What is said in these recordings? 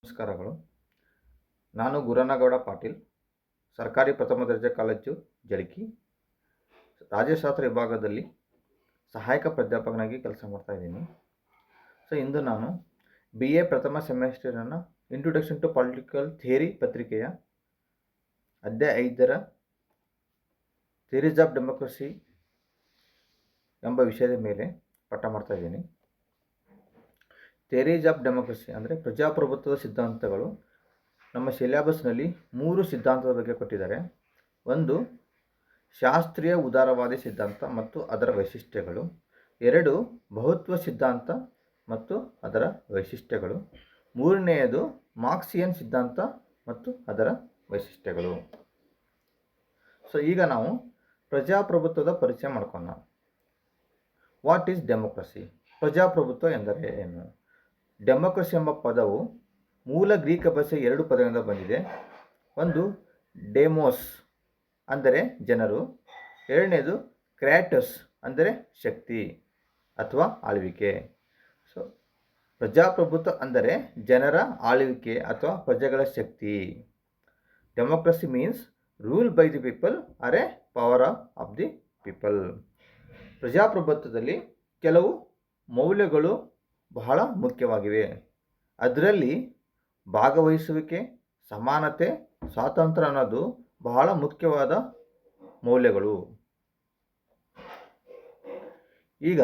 ನಮಸ್ಕಾರಗಳು. ನಾನು ಗುರನಗೌಡ ಪಾಟೀಲ್, ಸರ್ಕಾರಿ ಪ್ರಥಮ ದರ್ಜೆ ಕಾಲೇಜು ಜಳಕಿ, ರಾಜ್ಯಶಾಸ್ತ್ರ ವಿಭಾಗದಲ್ಲಿ ಸಹಾಯಕ ಪ್ರಾಧ್ಯಾಪಕನಾಗಿ ಕೆಲಸ ಮಾಡ್ತಾ ಇದ್ದೀನಿ. ಇಂದು ನಾನು BA ಪ್ರಥಮ ಸೆಮಿಸ್ಟರಿನ ಇಂಟ್ರೊಡಕ್ಷನ್ ಟು ಪೊಲಿಟಿಕಲ್ ಥಿಯರಿ ಪತ್ರಿಕೆಯ ಅಧ್ಯಾಯ 5ರ ಥಿಯರೀಸ್ ಆಫ್ ಡೆಮೋಕ್ರಸಿ ಎಂಬ ವಿಷಯದ ಮೇಲೆ ಪಾಠ ಮಾಡ್ತಾ ಇದ್ದೀನಿ. ಥಿಯರೀಸ್ ಆಫ್ ಡೆಮೋಕ್ರಸಿ ಅಂದರೆ ಪ್ರಜಾಪ್ರಭುತ್ವದ ಸಿದ್ಧಾಂತಗಳು. ನಮ್ಮ ಸಿಲೆಬಸ್ನಲ್ಲಿ 3 ಸಿದ್ಧಾಂತದ ಬಗ್ಗೆ ಕೊಟ್ಟಿದ್ದಾರೆ. ಒಂದು, ಶಾಸ್ತ್ರೀಯ ಉದಾರವಾದಿ ಸಿದ್ಧಾಂತ ಮತ್ತು ಅದರ ವೈಶಿಷ್ಟ್ಯಗಳು. 2, ಬಹುತ್ವ ಸಿದ್ಧಾಂತ ಮತ್ತು ಅದರ ವೈಶಿಷ್ಟ್ಯಗಳು. 3ನೇಯದು, ಮಾರ್ಕ್ಸಿಯನ್ ಸಿದ್ಧಾಂತ ಮತ್ತು ಅದರ ವೈಶಿಷ್ಟ್ಯಗಳು. ಈಗ ನಾವು ಪ್ರಜಾಪ್ರಭುತ್ವದ ಪರಿಚಯ ಮಾಡ್ಕೊಳ್ಳೋಣ. What is democracy? ಪ್ರಜಾಪ್ರಭುತ್ವ ಎಂದರೆ ಏನು? ಡೆಮೋಕ್ರಸಿ ಎಂಬ ಪದವು ಮೂಲ ಗ್ರೀಕ್ ಭಾಷೆಯ 2 ಪದಗಳಿಂದ ಬಂದಿದೆ. ಒಂದು, ಡೆಮೋಸ್ ಅಂದರೆ ಜನರು. 2ನೇದು, ಕ್ರಾಟಸ್ ಅಂದರೆ ಶಕ್ತಿ ಅಥವಾ ಆಳ್ವಿಕೆ. ಪ್ರಜಾಪ್ರಭುತ್ವ ಅಂದರೆ ಜನರ ಆಳ್ವಿಕೆ ಅಥವಾ ಪ್ರಜೆಗಳ ಶಕ್ತಿ. Democracy means rule by the people or a power of the people. ಪ್ರಜಾಪ್ರಭುತ್ವದಲ್ಲಿ ಕೆಲವು ಮೌಲ್ಯಗಳು ಬಹಳ ಮುಖ್ಯವಾಗಿವೆ. ಅದರಲ್ಲಿ ಭಾಗವಹಿಸುವಿಕೆ, ಸಮಾನತೆ, ಸ್ವಾತಂತ್ರ್ಯ ಅನ್ನೋದು ಬಹಳ ಮುಖ್ಯವಾದ ಮೌಲ್ಯಗಳು. ಈಗ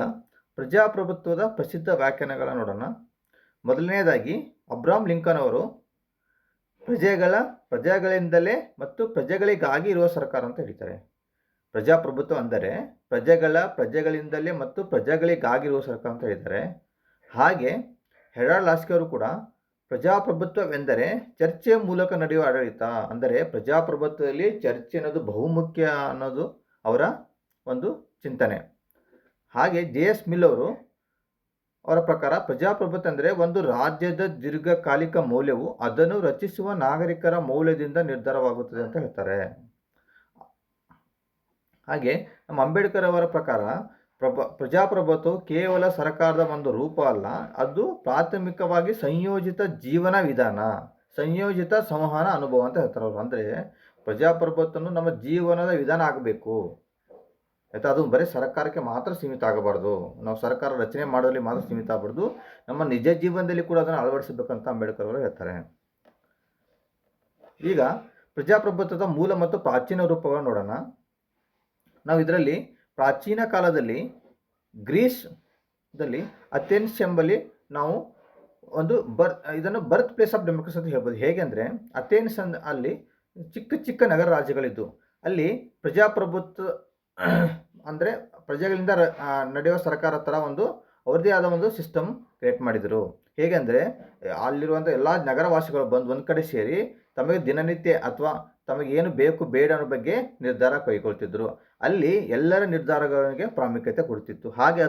ಪ್ರಜಾಪ್ರಭುತ್ವದ ಪ್ರಸಿದ್ಧ ವ್ಯಾಖ್ಯಾನಗಳನ್ನು ನೋಡೋಣ. ಮೊದಲನೆಯದಾಗಿ ಅಬ್ರಹಾಂ ಲಿಂಕನ್ ಅವರು ಪ್ರಜೆಗಳಿಂದಲೇ ಮತ್ತು ಪ್ರಜೆಗಳಿಗಾಗಿ ಇರುವ ಸರ್ಕಾರ ಅಂತ ಹೇಳ್ತಾರೆ. ಪ್ರಜಾಪ್ರಭುತ್ವ ಅಂದರೆ ಪ್ರಜೆಗಳಿಂದಲೇ ಮತ್ತು ಪ್ರಜೆಗಳಿಗಾಗಿರುವ ಸರ್ಕಾರ ಅಂತ ಹೇಳ್ತಾರೆ. ಹಾಗೆ ಹೆರಾಲ್ಡ್ ಲಾಸ್ಕಿ ಅವರು ಕೂಡ ಪ್ರಜಾಪ್ರಭುತ್ವವೆಂದರೆ ಚರ್ಚೆಯ ಮೂಲಕ ನಡೆಯುವ ಆಡಳಿತ, ಅಂದರೆ ಪ್ರಜಾಪ್ರಭುತ್ವದಲ್ಲಿ ಚರ್ಚೆ ಅನ್ನೋದು ಬಹುಮುಖ್ಯ ಅನ್ನೋದು ಅವರ ಒಂದು ಚಿಂತನೆ. ಹಾಗೆ JS ಮಿಲ್ ಅವರು ಅವರ ಪ್ರಕಾರ ಪ್ರಜಾಪ್ರಭುತ್ವ ಅಂದರೆ ಒಂದು ರಾಜ್ಯದ ದೀರ್ಘಕಾಲಿಕ ಮೌಲ್ಯವು ಅದನ್ನು ರಚಿಸುವ ನಾಗರಿಕರ ಮೌಲ್ಯದಿಂದ ನಿರ್ಧಾರವಾಗುತ್ತದೆ ಅಂತ ಹೇಳ್ತಾರೆ. ಹಾಗೆ ನಮ್ಮ ಅಂಬೇಡ್ಕರ್ ಅವರ ಪ್ರಕಾರ ಪ್ರಜಾಪ್ರಭುತ್ವವು ಕೇವಲ ಸರ್ಕಾರದ ಒಂದು ರೂಪ ಅಲ್ಲ, ಅದು ಪ್ರಾಥಮಿಕವಾಗಿ ಸಂಯೋಜಿತ ಜೀವನ ವಿಧಾನ, ಸಂಯೋಜಿತ ಸಂವಹನ ಅನುಭವ ಅಂತ ಹೇಳ್ತಾರೆ ಅವರು. ಅಂದರೆ ಪ್ರಜಾಪ್ರಭುತ್ವವನ್ನು ನಮ್ಮ ಜೀವನದ ವಿಧಾನ ಆಗಬೇಕು ಆಯಿತಾ. ಅದು ಬರೀ ಸರ್ಕಾರಕ್ಕೆ ಮಾತ್ರ ಸೀಮಿತ ಆಗಬಾರ್ದು, ನಾವು ಸರ್ಕಾರ ರಚನೆ ಮಾಡೋಲ್ಲಿ ಮಾತ್ರ ಸೀಮಿತ ಆಗಬಾರ್ದು, ನಮ್ಮ ನಿಜ ಜೀವನದಲ್ಲಿ ಕೂಡ ಅದನ್ನು ಅಳವಡಿಸಬೇಕಂತ ಅಂಬೇಡ್ಕರ್ ಅವರು ಹೇಳ್ತಾರೆ. ಈಗ ಪ್ರಜಾಪ್ರಭುತ್ವದ ಮೂಲ ಮತ್ತು ಪ್ರಾಚೀನ ರೂಪಗಳನ್ನು ನೋಡೋಣ. ನಾವು ಇದರಲ್ಲಿ ಪ್ರಾಚೀನ ಕಾಲದಲ್ಲಿ ಗ್ರೀಸ್ದಲ್ಲಿ ಅಥೆನ್ಸ್ ಎಂಬಲ್ಲಿ ನಾವು ಒಂದು ಇದನ್ನು ಬರ್ತ್ ಪ್ಲೇಸ್ ಆಫ್ ಡೆಮೋಕ್ರಸಿ ಅಂತ ಹೇಳ್ಬೋದು. ಹೇಗೆ ಅಂದರೆ ಅಥೆನ್ಸ್ ಅಲ್ಲಿ ಚಿಕ್ಕ ಚಿಕ್ಕ ನಗರ ರಾಜ್ಯಗಳಿದ್ದು, ಅಲ್ಲಿ ಪ್ರಜಾಪ್ರಭುತ್ವ ಅಂದರೆ ಪ್ರಜೆಗಳಿಂದ ನಡೆಯುವ ಸರ್ಕಾರ ಥರ ಒಂದು ಅವ್ರದ್ದೇ ಆದ ಒಂದು ಸಿಸ್ಟಮ್ ಕ್ರಿಯೇಟ್ ಮಾಡಿದರು. ಹೇಗೆ ಅಂದರೆ ಅಲ್ಲಿರುವಂಥ ಎಲ್ಲ ನಗರವಾಸಿಗಳು ಬಂದು ಒಂದು ಕಡೆ ಸೇರಿ ತಮಗೆ ದಿನನಿತ್ಯ ಅಥವಾ ತಮಗೆ ಏನು ಬೇಕು ಬೇಡ ಅನ್ನೋ ಬಗ್ಗೆ ನಿರ್ಧಾರ ಕೈಗೊಳ್ತಿದ್ರು. ಅಲ್ಲಿ ಎಲ್ಲರ ನಿರ್ಧಾರಗಳಿಗೆ ಪ್ರಾಮುಖ್ಯತೆ ಕೊಡ್ತಿತ್ತು. ಹಾಗೆ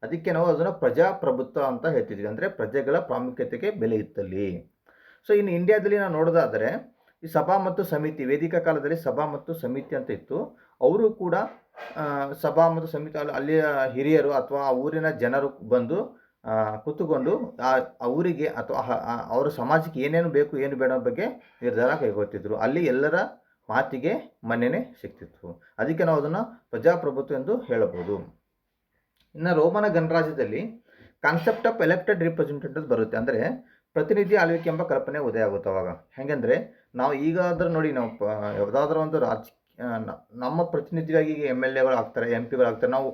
ಅದಕ್ಕೆ ನಾವು ಅದನ್ನು ಪ್ರಜಾಪ್ರಭುತ್ವ ಅಂತ ಹೇಳ್ತಿದ್ವಿ, ಅಂದರೆ ಪ್ರಜೆಗಳ ಪ್ರಾಮುಖ್ಯತೆಗೆ ಬೆಲೆ ಇತ್ತಲ್ಲಿ. ಇನ್ನು ಇಂಡಿಯಾದಲ್ಲಿ ನಾವು ನೋಡೋದಾದರೆ ಈ ಸಭಾ ಮತ್ತು ಸಮಿತಿ, ವೇದಿಕಾ ಕಾಲದಲ್ಲಿ ಸಭಾ ಮತ್ತು ಸಮಿತಿ ಅಂತ ಇತ್ತು. ಅವರು ಕೂಡ ಸಭಾ ಮತ್ತು ಸಮಿತಿ ಅಲ್ಲಿಯ ಹಿರಿಯರು ಅಥವಾ ಆ ಊರಿನ ಜನರು ಬಂದು ಕೂತುಕೊಂಡು ಆ ಊರಿಗೆ ಅಥವಾ ಅವರ ಸಮಾಜಕ್ಕೆ ಏನೇನು ಬೇಕು ಏನು ಬೇಡ ಬಗ್ಗೆ ನಿರ್ಧಾರ ಕೈಗೊಳ್ತಿದ್ರು. ಅಲ್ಲಿ ಎಲ್ಲರ ಮಾತಿಗೆ ಮನ್ನಣೆ ಸಿಗ್ತಿತ್ತು. ಅದಕ್ಕೆ ನಾವು ಅದನ್ನು ಪ್ರಜಾಪ್ರಭುತ್ವ ಎಂದು ಹೇಳಬಹುದು. ಇನ್ನು ರೋಮನ ಗಣರಾಜ್ಯದಲ್ಲಿ ಕಾನ್ಸೆಪ್ಟ್ ಆಫ್ ಎಲೆಕ್ಟೆಡ್ ರಿಪ್ರೆಸೆಂಟೇಟಿವ್ ಬರುತ್ತೆ. ಅಂದರೆ ಪ್ರತಿನಿಧಿ ಆಳ್ವಿಕೆ ಎಂಬ ಕಲ್ಪನೆ ಉದಯ ಆಗುತ್ತೆ ಅವಾಗ. ಹೇಗೆಂದರೆ ನಾವು ಈಗಾದರೂ ನೋಡಿ, ನಾವು ಯಾವುದಾದ್ರೂ ಒಂದು ನಮ್ಮ ಪ್ರತಿನಿಧಿಯಾಗಿ MLAಗಳು ಆಗ್ತಾರೆ, MP ಗಳು ಆಗ್ತಾರೆ. ನಾವು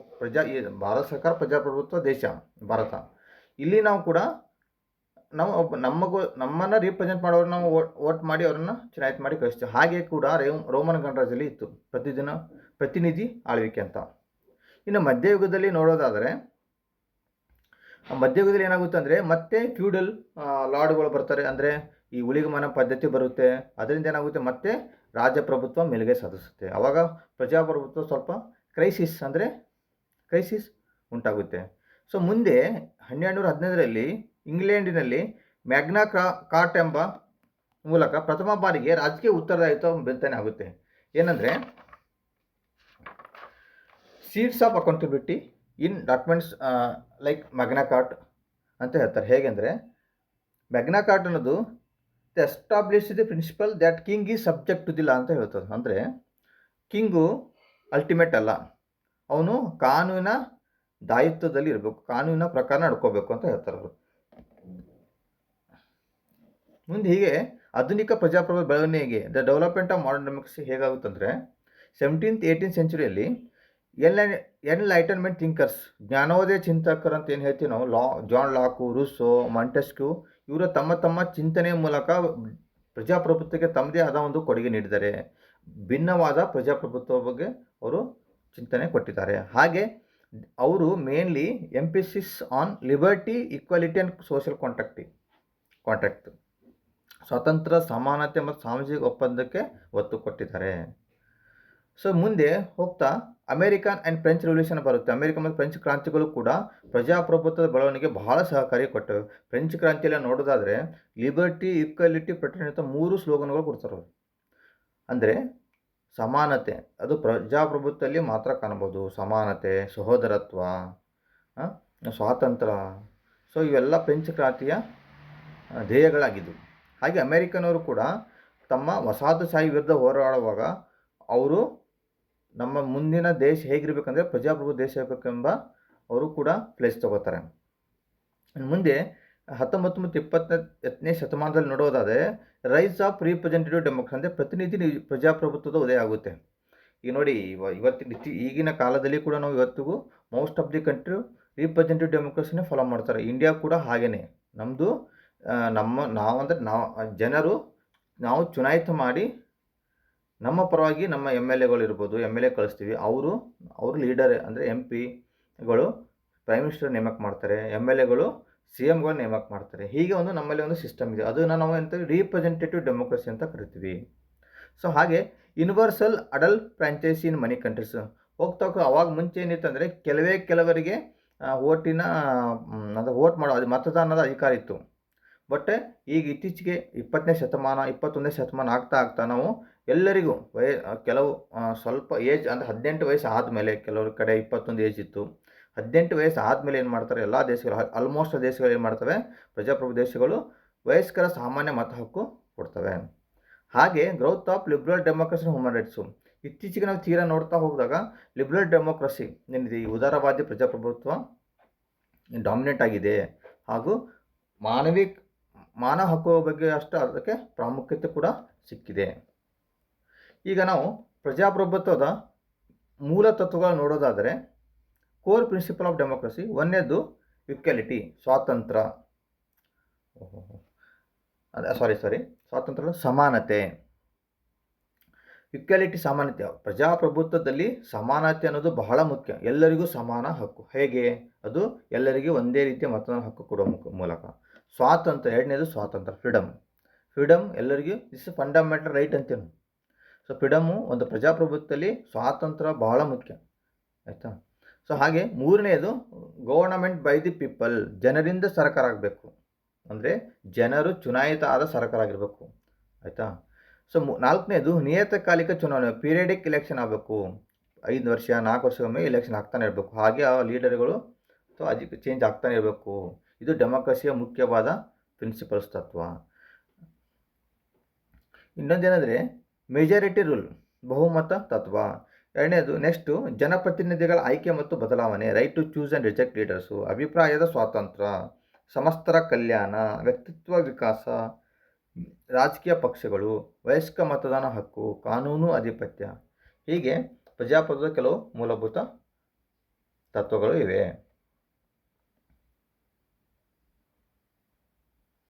ಭಾರತ ಸರ್ಕಾರ ಪ್ರಜಾಪ್ರಭುತ್ವ ದೇಶ ಭಾರತ. ಇಲ್ಲಿ ನಾವು ಕೂಡ ನಮ್ಮನ್ನು ರಿಪ್ರೆಸೆಂಟ್ ಮಾಡೋರು ನಾವು ವೋಟ್ ಮಾಡಿ ಅವರನ್ನು ಚುನಾಯಿತ ಮಾಡಿ ಕಳಿಸ್ತೀವಿ. ಹಾಗೆ ಕೂಡ ರೋಮನ್ ಗಣರಾಜ್ಯದಲ್ಲಿ ಇತ್ತು ಪ್ರತಿನಿಧಿ ಆಳ್ವಿಕೆ ಅಂತ. ಇನ್ನು ಮಧ್ಯಯುಗದಲ್ಲಿ ನೋಡೋದಾದರೆ, ಮಧ್ಯಯುಗದಲ್ಲಿ ಏನಾಗುತ್ತೆ ಅಂದರೆ ಮತ್ತೆ ಫ್ಯೂಡಲ್ ಲಾರ್ಡ್ಗಳು ಬರ್ತಾರೆ. ಅಂದರೆ ಈ ಉಳಿಗಮನ ಪದ್ಧತಿ ಬರುತ್ತೆ. ಅದರಿಂದ ಏನಾಗುತ್ತೆ, ಮತ್ತೆ ರಾಜಪ್ರಭುತ್ವ ಮೇಲುಗೈ ಸಾಧಿಸುತ್ತೆ. ಆವಾಗ ಪ್ರಜಾಪ್ರಭುತ್ವ ಸ್ವಲ್ಪ ಕ್ರೈಸಿಸ್ ಉಂಟಾಗುತ್ತೆ. ಮುಂದೆ 1215ರಲ್ಲಿ ಇಂಗ್ಲೆಂಡಿನಲ್ಲಿ ಮ್ಯಾಗ್ನಾ ಕಾರ್ಟಾ ಎಂಬ ಮೂಲಕ ಪ್ರಥಮ ಬಾರಿಗೆ ರಾಜಕೀಯ ಉತ್ತರದಾಯಿತ್ವ ಬಿತ್ತನೆ ಆಗುತ್ತೆ. ಏನಂದರೆ seeds of accountability in documents like Magna Carta ಅಂತ ಹೇಳ್ತಾರೆ. ಹೇಗೆಂದರೆ ಮ್ಯಾಗ್ನಾ ಕಾರ್ಟ ಅನ್ನೋದು establish the principle that king is subject to the law ಅಂತ ಹೇಳ್ತದೆ. ಅಂದರೆ ಕಿಂಗು ಅಲ್ಟಿಮೇಟ್ ಅಲ್ಲ, ಅವನು ಕಾನೂನಿನ ದಾಯಿತ್ವದಲ್ಲಿ ಇರಬೇಕು, ಕಾನೂನಿನ ಪ್ರಕಾರ ನಡ್ಕೋಬೇಕು ಅಂತ ಹೇಳ್ತಾರೆ ಅವರು. ಮುಂದೆ ಹೀಗೆ ಆಧುನಿಕ ಪ್ರಜಾಪ್ರಭುತ್ವ ಬೆಳವಣಿಗೆಗೆ the development of modern democracy ಹೇಗಾಗುತ್ತಂದರೆ 17th-18th ಸೆಂಚುರಿಯಲ್ಲಿ ಎನ್ಲೈಟನ್ಮೆಂಟ್ ಥಿಂಕರ್ಸ್, ಜ್ಞಾನೋದಯ ಚಿಂತಕರು ಅಂತ ಏನು ಹೇಳ್ತೀವಿ ನಾವು, ಜಾನ್ ಲಾಕು, ರೂಸೋ, ಮಾಂಟೆಸ್ಕ್ಯೂ, ಇವರು ತಮ್ಮ ತಮ್ಮ ಚಿಂತನೆಯ ಮೂಲಕ ಪ್ರಜಾಪ್ರಭುತ್ವಕ್ಕೆ ತಮ್ಮದೇ ಆದ ಒಂದು ಕೊಡುಗೆ ನೀಡಿದ್ದಾರೆ. ಭಿನ್ನವಾದ ಪ್ರಜಾಪ್ರಭುತ್ವ ಬಗ್ಗೆ ಅವರು ಚಿಂತನೆ ಕೊಟ್ಟಿದ್ದಾರೆ. ಹಾಗೆ ಅವರು mainly emphasis on liberty, equality and social contact, ಸ್ವಾತಂತ್ರ್ಯ, ಸಮಾನತೆ ಮತ್ತು ಸಾಮಾಜಿಕ ಒಪ್ಪಂದಕ್ಕೆ ಒತ್ತು ಕೊಟ್ಟಿದ್ದಾರೆ. ಸೊ ಮುಂದೆ ಹೋಗ್ತಾ ಅಮೇರಿಕನ್ ಆ್ಯಂಡ್ ಫ್ರೆಂಚ್ ರೆವಲ್ಯೂಷನ್ ಬರುತ್ತೆ. ಅಮೇರಿಕ ಮತ್ತು ಫ್ರೆಂಚ್ ಕ್ರಾಂತಿಗಳು ಕೂಡ ಪ್ರಜಾಪ್ರಭುತ್ವದ ಬೆಳವಣಿಗೆ ಬಹಳ ಸಹಕಾರಿ ಕೊಟ್ಟವು. ಫ್ರೆಂಚ್ ಕ್ರಾಂತಿಯಲ್ಲಿ ನೋಡೋದಾದರೆ ಲಿಬರ್ಟಿ, ಈಕ್ವಾಲಿಟಿ, ಫ್ರೆಟರ್ನಿಟಿ ಅಂತ 3 ಸ್ಲೋಗನ್ಗಳು ಕೊಡ್ತಾರೆ ಅವರು. ಅಂದರೆ ಸಮಾನತೆ, ಅದು ಪ್ರಜಾಪ್ರಭುತ್ವದಲ್ಲಿ ಮಾತ್ರ ಕಾಣ್ಬೋದು. ಸಮಾನತೆ, ಸಹೋದರತ್ವ, ಸ್ವಾತಂತ್ರ್ಯ, ಸೊ ಇವೆಲ್ಲ ಫ್ರೆಂಚ್ ಕ್ರಾಂತಿಯ ಧ್ಯೇಯಗಳಾಗಿದ್ದವು. ಹಾಗೆ ಅಮೇರಿಕನವರು ಕೂಡ ತಮ್ಮ ವಸಾಹತುಶಾಹಿ ವಿರುದ್ಧ ಹೋರಾಡುವಾಗ ಅವರು ನಮ್ಮ ಮುಂದಿನ ದೇಶ ಹೇಗಿರಬೇಕಂದ್ರೆ ಪ್ರಜಾಪ್ರಭುತ್ವ ದೇಶ ಇರಬೇಕೆಂಬ ಅವರು ಕೂಡ ಪ್ಲೇಸ್ ತಗೋತಾರೆ. ಮುಂದೆ 19 ಮತ್ತು 20ನೇ ಶತಮಾನದಲ್ಲಿ ನೋಡೋದಾದರೆ ರೈಸ್ ಆಫ್ ರಿಪ್ರೆಸೆಂಟೇಟಿವ್ ಡೆಮೋಕ್ರಸಿ, ಅಂದರೆ ಪ್ರತಿನಿಧಿ ಪ್ರಜಾಪ್ರಭುತ್ವದ ಉದಯ ಆಗುತ್ತೆ. ಈಗ ನೋಡಿ, ಈಗಿನ ಕಾಲದಲ್ಲಿ ಕೂಡ ನಾವು ಇವತ್ತಿಗೂ most of the country representative ಡೆಮೋಕ್ರಸಿನೇ ಫಾಲೋ ಮಾಡ್ತಾರೆ. ಇಂಡಿಯಾ ಕೂಡ ಹಾಗೇ. ನಮ್ಮದು ಜನರು ನಾವು ಚುನಾಯಿತ ಮಾಡಿ ನಮ್ಮ ಪರವಾಗಿ ನಮ್ಮ MLAಗಳು ಇರ್ಬೋದು, MLA ಕಳಿಸ್ತೀವಿ. ಅವರು ಲೀಡರ್ ಅಂದರೆ MP ಗಳು ಪ್ರೈಮ್ ಮಿನಿಸ್ಟರ್ ನೇಮಕ ಮಾಡ್ತಾರೆ, MLAಗಳು CMಗಳು ನೇಮಕ ಮಾಡ್ತಾರೆ. ಹೀಗೆ ನಮ್ಮಲ್ಲಿ ಒಂದು ಸಿಸ್ಟಮ್ ಇದೆ. ಅದನ್ನು ನಾವು ರಿಪ್ರೆಸೆಂಟೇಟಿವ್ ಡೆಮೋಕ್ರಸಿ ಅಂತ ಕರಿತೀವಿ. ಸೊ ಹಾಗೆ ಯೂನಿವರ್ಸಲ್ ಅಡಲ್ಟ್ ಫ್ರಾಂಚೈಸಿ ಇನ್ ಮನಿ ಕಂಟ್ರೀಸ್ ಹೋಗ್ತಾ ಅವಾಗ ಮುಂಚೆ ಏನಿತ್ತಂದರೆ ಕೆಲವರಿಗೆ ವೋಟ್ ಮಾಡೋ ಮತದಾನದ ಅಧಿಕಾರ ಇತ್ತು. ಬಟ್ ಈಗ ಇತ್ತೀಚೆಗೆ 20ನೇ ಶತಮಾನ 21ನೇ ಶತಮಾನ ಆಗ್ತಾ ನಾವು ಎಲ್ಲರಿಗೂ ಕೆಲವು ಸ್ವಲ್ಪ ಏಜ್ ಅಂದರೆ 18 ವಯಸ್ಸು ಆದಮೇಲೆ, ಕೆಲವ್ರ ಕಡೆ 21 ಏಜ್ ಇತ್ತು, 18 ವಯಸ್ಸು ಆದಮೇಲೆ ಏನು ಮಾಡ್ತಾರೆ, ಎಲ್ಲ ದೇಶಗಳು ಆಲ್ಮೋಸ್ಟ್ ದೇಶಗಳು ಏನು ಮಾಡ್ತವೆ, ಪ್ರಜಾಪ್ರಭುತ್ವ ದೇಶಗಳು ವಯಸ್ಕರ ಸಾಮಾನ್ಯ ಮತ ಹಕ್ಕು ಕೊಡ್ತವೆ. ಹಾಗೆ growth of liberal democracy human rights, ಇತ್ತೀಚೆಗೆ ನಾವು ತೀರಾ ನೋಡ್ತಾ ಹೋದಾಗ ಲಿಬ್ರಲ್ ಡೆಮೋಕ್ರಸಿ ಏನಿದೆ, ಈ ಉದಾರವಾದಿ ಪ್ರಜಾಪ್ರಭುತ್ವ ಡಾಮಿನೇಟ್ ಆಗಿದೆ. ಹಾಗೂ ಮಾನವ ಹಕ್ಕುಗಳ ಬಗ್ಗೆ ಅಷ್ಟು ಅದಕ್ಕೆ ಪ್ರಾಮುಖ್ಯತೆ ಕೂಡ ಸಿಕ್ಕಿದೆ. ಈಗ ನಾವು ಪ್ರಜಾಪ್ರಭುತ್ವದ ಮೂಲ ತತ್ವಗಳು ನೋಡೋದಾದರೆ ಕೋರ್ ಪ್ರಿನ್ಸಿಪಲ್ ಆಫ್ ಡೆಮೋಕ್ರಸಿ, ಒಂದನೇದು ಈಕ್ವಾಲಿಟಿ, ಸ್ವಾತಂತ್ರ್ಯ, ಸಮಾನತೆ. ಈಕ್ವಾಲಿಟಿ, ಸಮಾನತೆ. ಪ್ರಜಾಪ್ರಭುತ್ವದಲ್ಲಿ ಸಮಾನತೆ ಅನ್ನೋದು ಬಹಳ ಮುಖ್ಯ. ಎಲ್ಲರಿಗೂ ಸಮಾನ ಹಕ್ಕು. ಹೇಗೆ? ಅದು ಎಲ್ಲರಿಗೂ ಒಂದೇ ರೀತಿಯ ಮತದಾನ ಹಕ್ಕು ಕೊಡುವ ಮೂಲಕ. ಸ್ವಾತಂತ್ರ್ಯ, ಎರಡನೇದು ಸ್ವಾತಂತ್ರ್ಯ, ಫ್ರೀಡಮ್ ಎಲ್ಲರಿಗೂ ಇಸ್ ಫಂಡಮೆಂಟಲ್ ರೈಟ್ ಅಂತೇನು. ಸೊ ಫ್ರೀಡಮ್ಮು ಒಂದು ಪ್ರಜಾಪ್ರಭುತ್ವದಲ್ಲಿ ಸ್ವಾತಂತ್ರ್ಯ ಬಹಳ ಮುಖ್ಯ, ಆಯಿತಾ. ಸೊ ಹಾಗೆ ಮೂರನೇದು ಗವರ್ನಮೆಂಟ್ ಬೈ ದಿ ಪೀಪಲ್, ಜನರಿಂದ ಸರ್ಕಾರ ಆಗಬೇಕು. ಅಂದರೆ ಜನರು ಚುನಾಯಿತ ಆದ ಸರ್ಕಾರ ಆಗಿರಬೇಕು, ಆಯಿತಾ. ಸೊ ನಾಲ್ಕನೇದು ನಿಯತಕಾಲಿಕ ಚುನಾವಣೆ, ಪೀರಿಯಡಿಕ್ ಎಲೆಕ್ಷನ್ ಆಗಬೇಕು. 5 ವರ್ಷ 4 ವರ್ಷಕ್ಕೊಮ್ಮೆ ಎಲೆಕ್ಷನ್ ಆಗ್ತಾನೆ ಇರಬೇಕು. ಹಾಗೆ ಆ ಲೀಡರ್ಗಳು ಸೊ ಅದಕ್ಕೆ ಚೇಂಜ್ ಆಗ್ತಾನೆ ಇರಬೇಕು. ಇದು ಡೆಮೋಕ್ರಸಿಯ ಮುಖ್ಯವಾದ ಪ್ರಿನ್ಸಿಪಲ್ಸ್ ತತ್ವ. ಇನ್ನೊಂದೇನೆಂದರೆ ಮೆಜಾರಿಟಿ ರೂಲ್, ಬಹುಮತ ತತ್ವ. ಎರಡನೇದು ನೆಕ್ಸ್ಟು ಜನಪ್ರತಿನಿಧಿಗಳ ಆಯ್ಕೆ ಮತ್ತು ಬದಲಾವಣೆ, right to choose and reject leaders. ಅಭಿಪ್ರಾಯದ ಸ್ವಾತಂತ್ರ್ಯ, ಸಮಸ್ತರ ಕಲ್ಯಾಣ, ವ್ಯಕ್ತಿತ್ವ ವಿಕಾಸ, ರಾಜಕೀಯ ಪಕ್ಷಗಳು, ವಯಸ್ಕ ಮತದಾನ ಹಕ್ಕು, ಕಾನೂನು ಆಧಿಪತ್ಯ. ಹೀಗೆ ಪ್ರಜಾಪ್ರಭುತ್ವದ ಕೆಲವು ಮೂಲಭೂತ ತತ್ವಗಳು ಇವೆ.